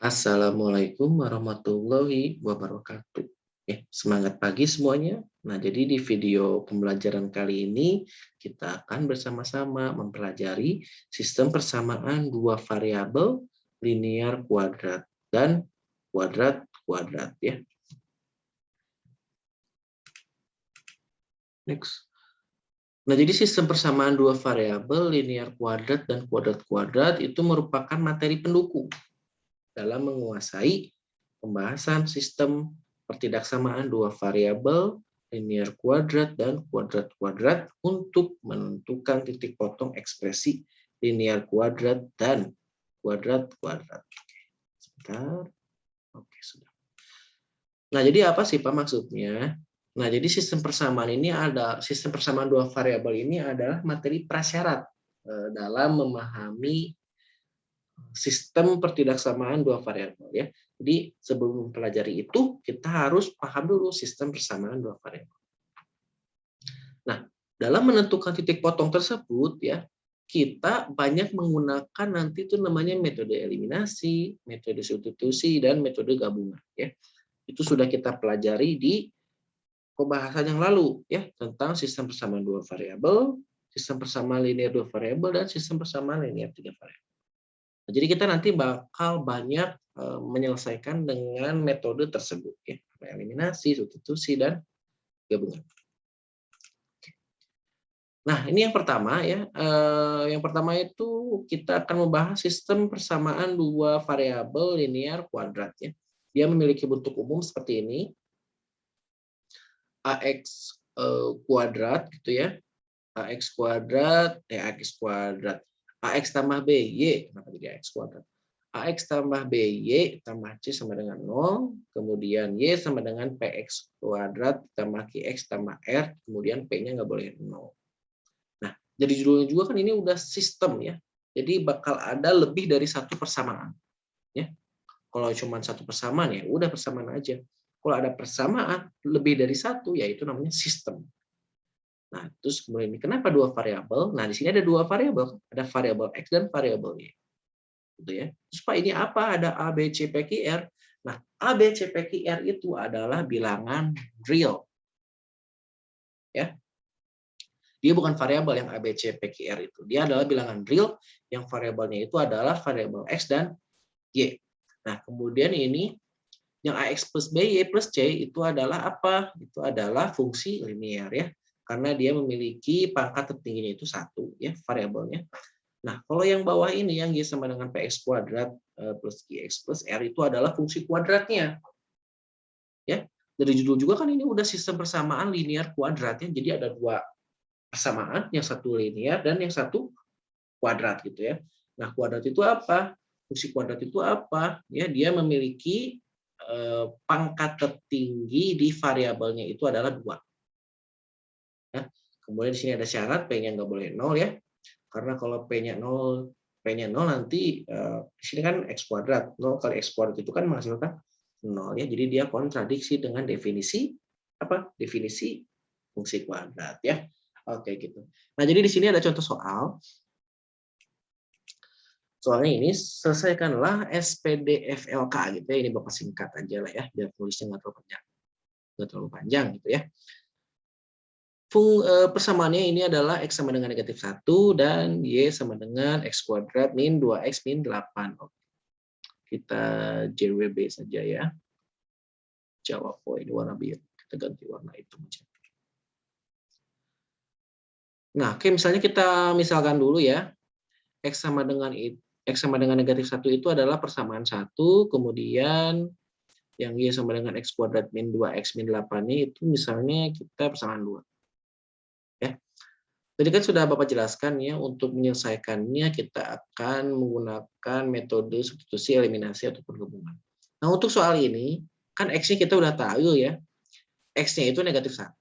Assalamualaikum warahmatullahi wabarakatuh. Semangat pagi semuanya. Nah, jadi di video pembelajaran kali ini kita akan bersama-sama mempelajari sistem persamaan dua variabel linear kuadrat dan kuadrat-kuadrat ya. Next. Nah, jadi sistem persamaan dua variabel linear kuadrat dan kuadrat-kuadrat itu merupakan materi pendukung dalam menguasai pembahasan sistem pertidaksamaan dua variabel linear kuadrat dan kuadrat-kuadrat untuk menentukan titik potong ekspresi linear kuadrat dan kuadrat-kuadrat. Sebentar. Oke, sudah. Nah, jadi apa sih Pak maksudnya? Nah, jadi sistem persamaan dua variabel ini adalah materi prasyarat dalam memahami sistem pertidaksamaan dua variabel ya. Jadi sebelum mempelajari itu kita harus paham dulu sistem persamaan dua variabel. Nah, dalam menentukan titik potong tersebut ya, kita banyak menggunakan nanti itu namanya metode eliminasi, metode substitusi dan metode gabungan ya. Itu sudah kita pelajari di pembahasan yang lalu ya tentang sistem persamaan dua variabel, sistem persamaan linear dua variabel dan sistem persamaan linear tiga variabel. Jadi kita nanti bakal banyak menyelesaikan dengan metode tersebut ya, eliminasi, substitusi dan gabungan. Nah, ini yang pertama ya. Yang pertama itu kita akan membahas sistem persamaan dua variabel linear kuadrat ya. Dia memiliki bentuk umum seperti ini. AX kuadrat gitu ya. AX kuadrat, AX tambah BY, kenapa jadi AX kuadrat? AX tambah BY tambah C sama dengan 0, kemudian Y sama dengan PX kuadrat tambah QX tambah R, kemudian P-nya nggak boleh 0. Nah, jadi judulnya juga kan ini udah sistem ya, jadi bakal ada lebih dari satu persamaan. Ya. Kalau cuma satu persamaan ya udah persamaan aja. Kalau ada persamaan lebih dari satu, ya itu namanya sistem. Nah, terus kemudian kenapa dua variabel? Nah, di sini ada dua variabel, ada variabel X dan variabel Y. Gitu ya. Terus Pak ini apa? Ada A, B, C, P, Q, R. Nah, A, B, C, P, Q, R itu adalah bilangan real. Ya. Dia bukan variabel yang A, B, C, P, Q, R itu. Dia adalah bilangan real yang variabelnya itu adalah variabel X dan Y. Nah, kemudian ini yang AX plus BY plus C itu adalah apa? Itu adalah fungsi linear ya. Karena dia memiliki pangkat tertingginya itu satu ya variabelnya. Nah, kalau yang bawah ini yang Y sama dengan PX kuadrat plus QX plus R itu adalah fungsi kuadratnya. Ya. Dari judul juga kan ini udah sistem persamaan linear kuadratnya. Jadi ada dua persamaan, yang satu linear dan yang satu kuadrat gitu ya. Nah, kuadrat itu apa? Fungsi kuadrat itu apa? Ya, dia memiliki pangkat tertinggi di variabelnya itu adalah 2. Ya. Kemudian di sini ada syarat P-nya nggak boleh 0 ya. Karena kalau P-nya 0 nanti di sini kan X kuadrat. 0 kali X kuadrat itu kan menghasilkan 0 ya. Jadi dia kontradiksi dengan definisi apa? Definisi fungsi kuadrat ya. Oke gitu. Nah, jadi di sini ada contoh soal. Soalnya ini selesaikanlah SPDFLK gitu ya. Ini Bapak singkat aja lah ya, biar tulisnya nggak terlalu panjang gitu ya. Persamaannya ini adalah X sama dengan negatif 1 dan Y sama dengan X kuadrat min 2X min 8. Oke. Kita JWB saja ya. Jawab, oh ini warna biru. Kita ganti warna hitam aja. Nah, oke, misalnya kita misalkan dulu ya. X sama dengan negatif 1 itu adalah persamaan 1, kemudian yang Y sama dengan X kuadrat min 2X min 8-nya itu misalnya kita persamaan 2. Ya. Tadi kan sudah Bapak jelaskan ya, untuk menyelesaikannya kita akan menggunakan metode substitusi, eliminasi, atau penggabungan. Nah, untuk soal ini, kan X-nya kita udah tahu ya, X-nya itu negatif 1.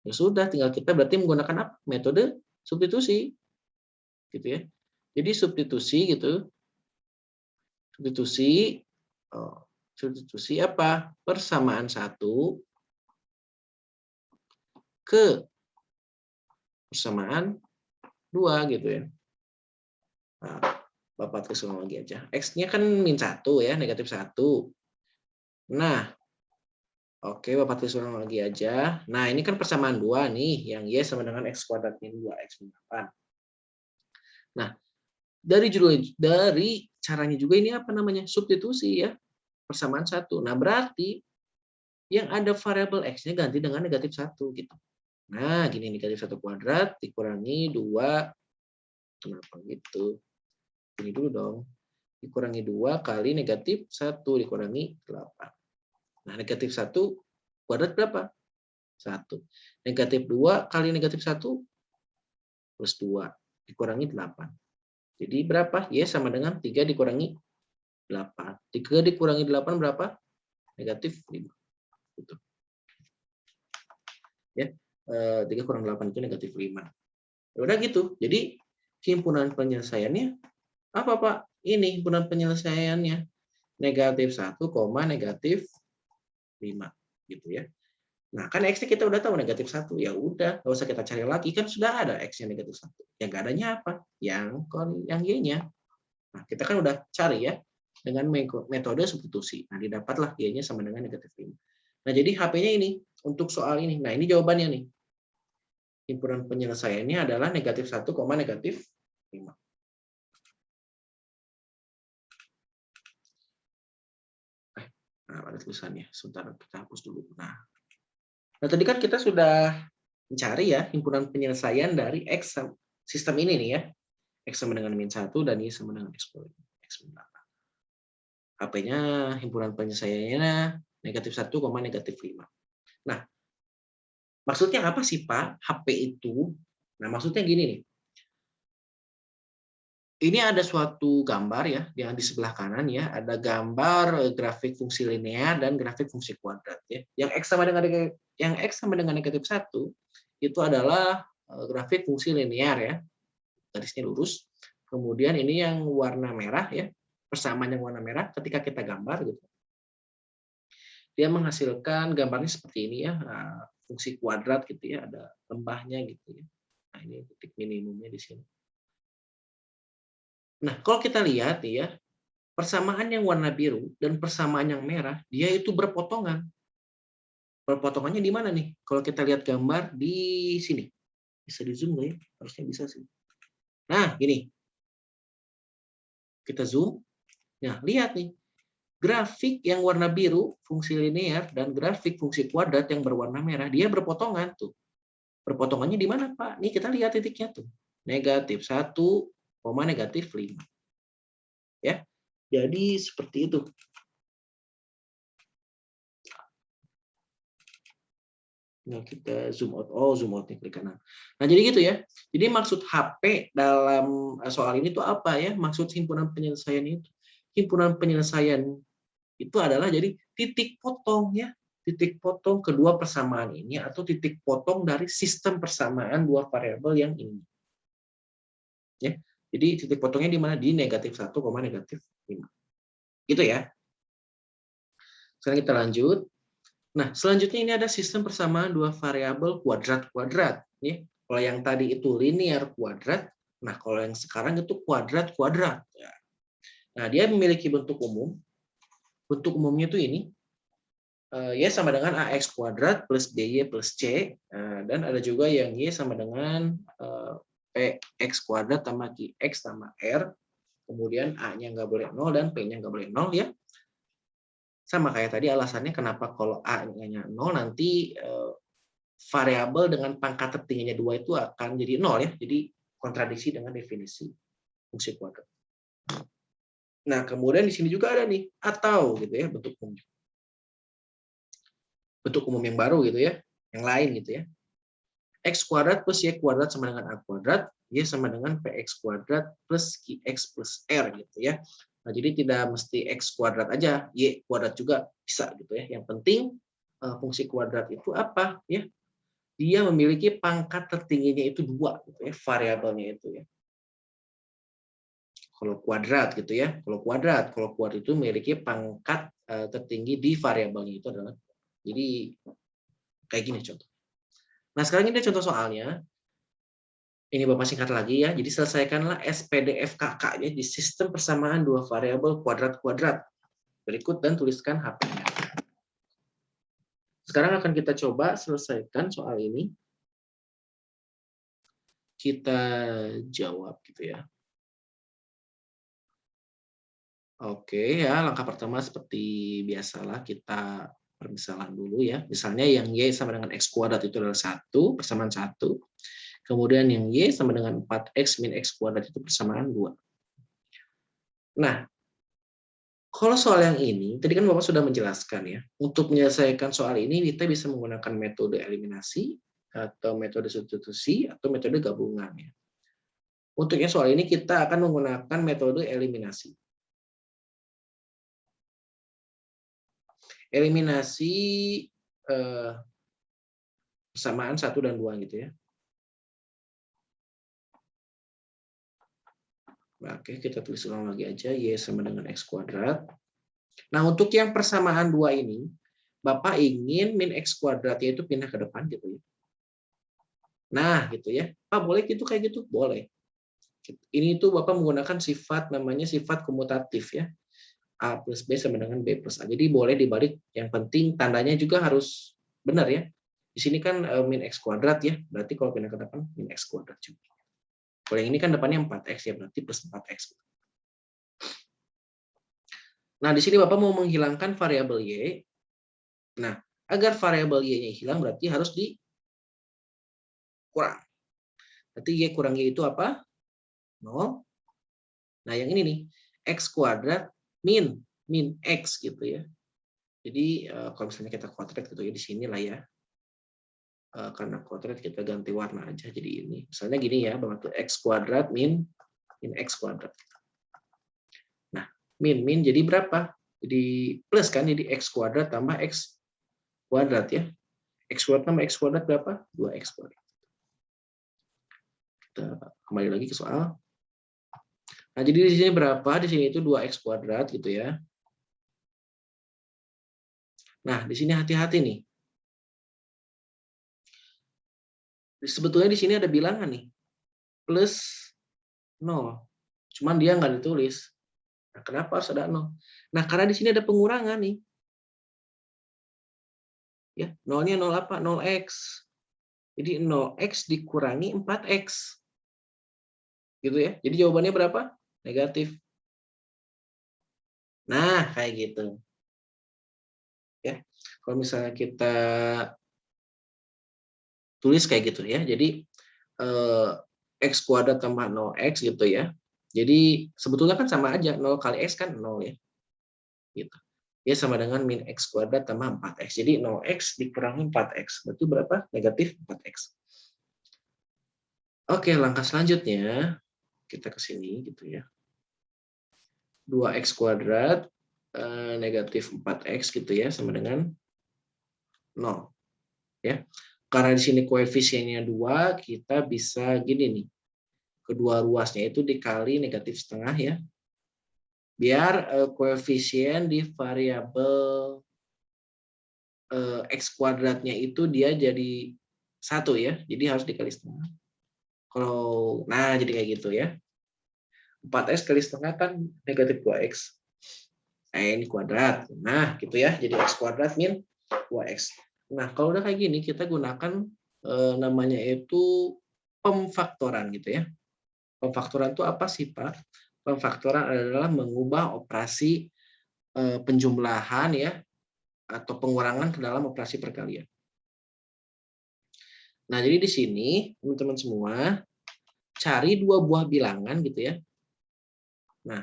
Ya sudah, tinggal kita berarti menggunakan apa? Metode substitusi. Gitu ya. Jadi substitusi gitu. Substitusi apa? Persamaan 1 ke persamaan 2 gitu ya. Nah, Bapak tulis ulang lagi aja. X-nya kan -1 ya, -1. Nah, oke, Bapak tulis ulang lagi aja. Nah, ini kan persamaan 2 nih, yang Y sama dengan X kuadrat min 2X min 8. Nah, dari caranya juga ini apa namanya? Substitusi ya, persamaan 1. Nah, berarti yang ada variabel X-nya ganti dengan -1 gitu. Nah, gini -1 kuadrat dikurangi 2, kenapa gitu? Ini dulu dong. Dikurangi 2 kali -1 dikurangi 8. Nah, -1 kuadrat berapa? 1. -2 kali -1 plus 2 dikurangi 8. Jadi berapa? Y sama dengan 3 dikurangi 8. 3 dikurangi 8 berapa? -5. Gitu. Ya. 3 kurang 8 itu -5. Ya udah gitu. Jadi himpunan penyelesaiannya apa, Pak? Ini himpunan penyelesaiannya -1, -5 gitu ya. Nah, kan X-nya kita udah tahu -1. Ya udah, nggak usah kita cari lagi, kan sudah ada X-nya -1. Yang nggak adanya apa? Yang Y-nya. Nah, kita kan udah cari ya dengan metode substitusi. Nah, didapatlah Y-nya sama dengan -5. Nah, jadi HP-nya ini untuk soal ini. Nah, ini jawabannya nih. Himpunan penyelesaiannya adalah -1, -5. Nah, ada tulisannya. Sebentar, kita hapus dulu. Nah, tadi kan kita sudah mencari ya himpunan penyelesaian dari X sistem ini nih ya. X sama dengan -1 dan Y sama dengan X min 8. HP-nya himpunan penyelesaiannya -1, -5. Nah, maksudnya apa sih, Pak? HP itu? Nah, maksudnya gini nih. Ini ada suatu gambar ya, yang di sebelah kanan ya, ada gambar grafik fungsi linear dan grafik fungsi kuadrat ya. Yang X sama dengan -1 itu adalah grafik fungsi linear ya, garisnya lurus. Kemudian ini yang warna merah ya, persamaan yang warna merah ketika kita gambar gitu. Dia menghasilkan gambarnya seperti ini ya, fungsi kuadrat gitu ya, ada lembahnya gitu ya. Nah, ini titik minimumnya di sini. Nah, kalau kita lihat nih ya, persamaan yang warna biru dan persamaan yang merah, dia itu berpotongan. Berpotongannya di mana nih? Kalau kita lihat gambar di sini. Bisa di-zoom nggak ya? Harusnya bisa sih. Nah, gini. Kita zoom. Nah, lihat nih. Grafik yang warna biru, fungsi linear, dan grafik fungsi kuadrat yang berwarna merah, dia berpotongan tuh. Berpotongannya di mana, Pak? Nih kita lihat titiknya tuh. -1, -5. Ya. Jadi seperti itu. Nah, kita zoom out. Oh, zoom out nih, klik kanan. Nah, jadi gitu ya. Jadi maksud HP dalam soal ini tuh apa ya? Maksud himpunan penyelesaian itu. Himpunan penyelesaian itu adalah jadi titik potong ya. Titik potong kedua persamaan ini atau titik potong dari sistem persamaan dua variabel yang ini. Ya. Jadi titik potongnya di mana? Di -1, -5. Gitu ya. Sekarang kita lanjut. Nah, selanjutnya ini ada sistem persamaan dua variabel kuadrat-kuadrat. Kalau yang tadi itu linear kuadrat, nah kalau yang sekarang itu kuadrat-kuadrat. Nah, dia memiliki bentuk umum. Bentuk umumnya itu ini, Y sama dengan AX kuadrat plus BY plus C, dan ada juga yang Y sama dengan PX kuadrat tambah QX tambah R, kemudian A-nya nggak boleh 0 dan P-nya nggak boleh 0 ya. Sama kayak tadi alasannya kenapa kalau A-nya 0 nanti variabel dengan pangkat tertingginya 2 itu akan jadi 0 ya. Jadi kontradiksi dengan definisi fungsi kuadrat. Nah, kemudian di sini juga ada nih atau gitu ya, bentuk umum. Bentuk umum yang baru gitu ya, yang lain gitu ya. X kuadrat plus Y kuadrat sama dengan A kuadrat, Y sama dengan PX kuadrat plus QX plus R gitu ya. Nah, jadi tidak mesti X kuadrat aja, Y kuadrat juga bisa gitu ya. Yang penting fungsi kuadrat itu apa ya? Dia memiliki pangkat tertingginya itu 2 gitu ya, variabelnya itu ya. Kalau kuadrat gitu ya. Kalau kuadrat itu memiliki pangkat tertinggi di variabelnya itu adalah. Jadi kayak gini contoh. Nah, sekarang ini contoh soalnya. Ini Bapak singkat lagi ya. Jadi selesaikanlah SPDF KK-nya di sistem persamaan dua variabel kuadrat-kuadrat. Berikut dan tuliskan HP-nya. Sekarang akan kita coba selesaikan soal ini. Kita jawab gitu ya. Oke ya, langkah pertama seperti biasalah kita permisalan dulu ya. Misalnya yang Y sama dengan X kuadrat itu adalah 1, persamaan 1. Kemudian yang Y sama dengan 4X min X kuadrat itu persamaan 2. Nah, kalau soal yang ini, tadi kan Bapak sudah menjelaskan ya, untuk menyelesaikan soal ini kita bisa menggunakan metode eliminasi, atau metode substitusi, atau metode gabungan ya. Untuk yang soal ini kita akan menggunakan metode eliminasi. Eliminasi persamaan 1 dan 2 gitu ya. Oke, kita tulis ulang lagi aja, Y sama dengan X kuadrat. Nah, untuk yang persamaan 2 ini, Bapak ingin min X kuadrat, yaitu pindah ke depan gitu ya. Nah, gitu ya. Pak, boleh gitu kayak gitu? Boleh. Ini itu Bapak menggunakan sifat namanya sifat komutatif ya. A plus B sama dengan B plus A. Jadi boleh dibalik, yang penting tandanya juga harus benar ya. Di sini kan min X kuadrat ya, berarti kalau pindah ke depan min X kuadrat juga. Kalau yang ini kan depannya 4X ya, berarti plus 4X. Nah, di sini Bapak mau menghilangkan variabel Y. Nah, agar variabel Y-nya hilang berarti harus dikurang. Berarti Y kurang Y itu apa? 0. Nah, yang ini nih, X kuadrat min X gitu ya. Jadi kalau misalnya kita kuadrat gitu ya, di sini lah ya. Karena kuadrat kita ganti warna aja jadi ini. Misalnya gini ya, Bapak tuh X kuadrat min X kuadrat. Nah, min jadi berapa? Jadi plus kan, jadi X kuadrat tambah X kuadrat ya. X kuadrat tambah X kuadrat berapa? 2X kuadrat. Kita kembali lagi ke soal. Nah, jadi di sini berapa? Di sini itu 2X kuadrat gitu ya. Nah, di sini hati-hati nih. Sebetulnya di sini ada bilangan nih. Plus 0. Cuman dia nggak ditulis. Nah, kenapa harus ada 0? Nah, karena di sini ada pengurangan nih. Ya, 0-nya 0 apa? 0x. Jadi 0x dikurangi 4x. Gitu ya. Jadi jawabannya berapa? Negatif. Nah, kayak gitu. Ya. Kalau misalnya kita tulis kayak gitu ya. Jadi X kuadrat tambah 0x gitu ya. Jadi sebetulnya kan sama aja, 0 kali X kan 0 ya. Gitu. Ya sama dengan min X kuadrat tambah 4X. Jadi 0X dikurangi 4X. Berarti berapa? Negatif 4X. Oke, langkah selanjutnya kita ke sini gitu ya. 2X kuadrat negatif 4X gitu ya, sama dengan 0. Ya. Karena di sini koefisiennya 2, kita bisa gini nih. Kedua ruasnya itu dikali negatif setengah ya. Biar koefisien di variabel X kuadratnya itu dia jadi 1 ya. Jadi harus dikali setengah. Nah jadi kayak gitu ya. 4X kali setengah kan negatif 2X. Nah ini kuadrat. Nah gitu ya. Jadi X kuadrat min 2X. Nah kalau udah kayak gini kita gunakan namanya itu pemfaktoran gitu ya. Pemfaktoran itu apa sih Pak? Pemfaktoran adalah mengubah operasi penjumlahan ya atau pengurangan ke dalam operasi perkalian. Nah, jadi di sini teman-teman semua cari dua buah bilangan gitu ya. Nah,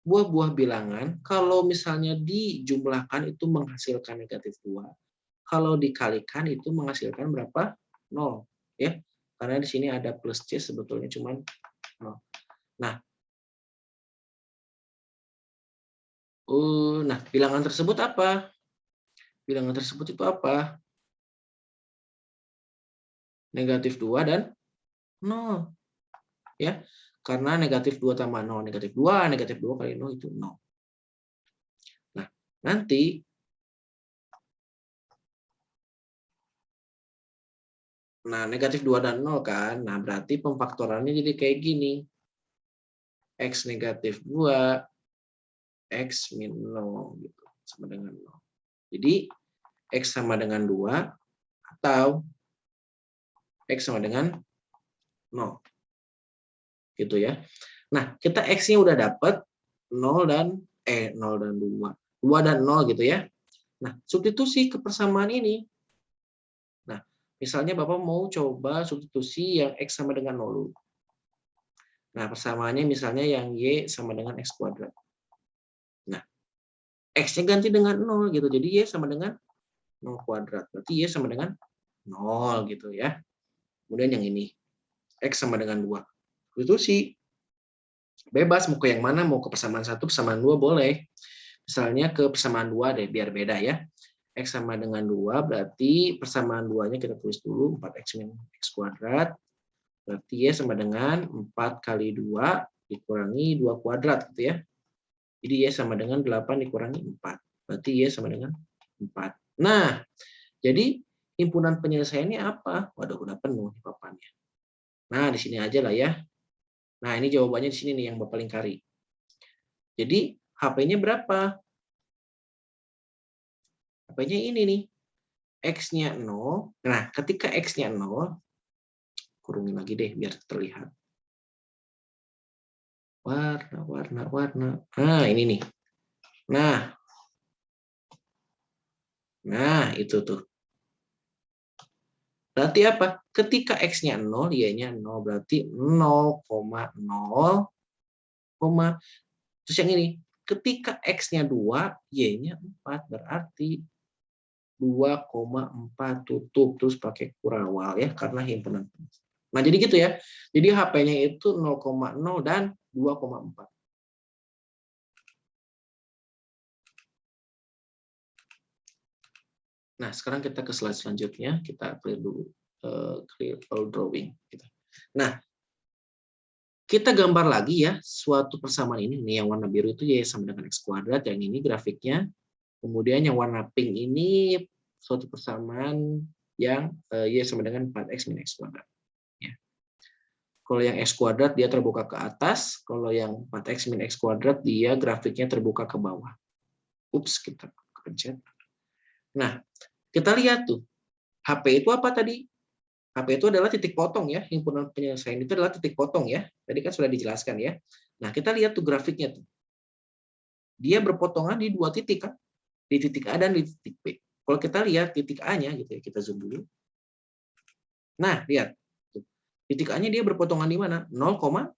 buah-buah bilangan kalau misalnya dijumlahkan itu menghasilkan negatif 2. Kalau dikalikan itu menghasilkan berapa? 0 ya. Karena di sini ada plus C sebetulnya cuman 0. Nah, bilangan tersebut apa? Bilangan tersebut itu apa? Negatif 2 dan 0. Ya, karena negatif 2 tambah 0, negatif 2, negatif 2 kali 0 itu 0. Nah, nanti Nah, negatif 2 dan 0 kan. Nah, berarti pemfaktorannya jadi kayak gini. X negatif 2, X min 0 gitu, sama dengan 0. Jadi X sama dengan 2 atau X sama dengan 0. Gitu ya. Nah, kita X-nya udah dapat 0 dan 0 dan 2. 2 dan 0 gitu ya. Nah, substitusi ke persamaan ini. Nah, misalnya Bapak mau coba substitusi yang X sama dengan 0. Nah, persamaannya misalnya yang Y sama dengan X kuadrat. Nah, X-nya ganti dengan 0 gitu. Jadi Y sama dengan 0 kuadrat. Berarti Y sama dengan 0 gitu ya. Kemudian yang ini. X sama dengan 2. Substitusi. Bebas mau ke yang mana, mau ke persamaan 1, persamaan 2 boleh. Misalnya ke persamaan 2 deh, biar beda ya. X sama dengan 2, berarti persamaan 2-nya kita tulis dulu, 4X min X kuadrat. Berarti Y sama dengan 4 kali 2 dikurangi 2 kuadrat gitu ya. Jadi Y sama dengan 8 dikurangi 4. Berarti Y sama dengan 4. Nah, jadi himpunan penyelesaiannya apa? Waduh, udah penuh nih papannya. Nah, di sini aja lah ya. Nah, ini jawabannya di sini nih yang Bapak lingkari. Jadi, HP-nya berapa? HP-nya ini nih. X-nya 0. Nah, ketika X-nya 0, kurungin lagi deh biar terlihat. Warna, warna, warna. Nah, ini nih. Nah, itu tuh. Berarti apa? Ketika X-nya 0, Y-nya 0. Berarti 0,0, terus yang ini. Ketika X-nya 2, Y-nya 4. Berarti 2,4 tutup. Terus pakai kurawal ya, karena himpunan. Nah, jadi gitu ya. Jadi HP-nya itu 0,0 dan 2,4. Nah, sekarang kita ke slide selanjutnya. Kita clear dulu. Clear all drawing. Nah, kita gambar lagi ya suatu persamaan ini. Nih, yang warna biru itu Y sama dengan X kuadrat. Yang ini grafiknya. Kemudian yang warna pink ini suatu persamaan yang Y sama dengan 4X min X kuadrat. Ya. Kalau yang X kuadrat dia terbuka ke atas. Kalau yang 4X min X kuadrat dia grafiknya terbuka ke bawah. Ups, kita kepencet. Nah, kita lihat tuh. HP itu apa tadi? HP itu adalah titik potong ya. Himpunan penyelesaian itu adalah titik potong ya. Tadi kan sudah dijelaskan ya. Nah, kita lihat tuh grafiknya tuh. Dia berpotongan di dua titik kan. Di titik A dan di titik B. Kalau kita lihat titik A-nya gitu ya, kita zoom dulu. Nah, lihat. Titik A-nya dia berpotongan di mana? 0,0.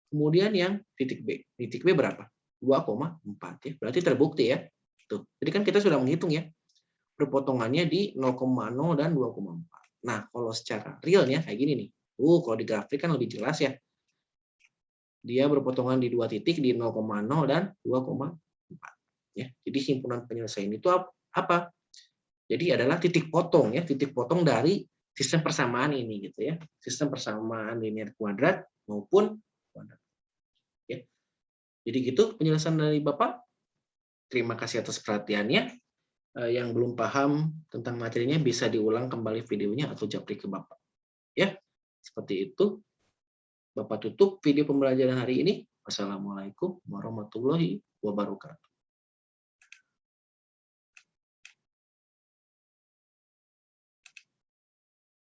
Kemudian yang titik B. Titik B berapa? 2,4 ya. Berarti terbukti ya. Tuh. Jadi kan kita sudah menghitung ya. Berpotongannya di 0,0 dan 2,4. Nah, kalau secara realnya kayak gini nih. Kalau di grafik kan lebih jelas ya. Dia berpotongan di dua titik di 0,0 dan 2,4. Ya, jadi himpunan penyelesaian itu apa? Jadi adalah titik potong ya, titik potong dari sistem persamaan ini gitu ya. Sistem persamaan linear kuadrat maupun kuadrat. Ya. Jadi gitu penjelasan dari Bapak. Terima kasih atas perhatiannya. Yang belum paham tentang materinya bisa diulang kembali videonya atau japri ke Bapak. Ya, seperti itu. Bapak tutup video pembelajaran hari ini. Wassalamualaikum warahmatullahi wabarakatuh.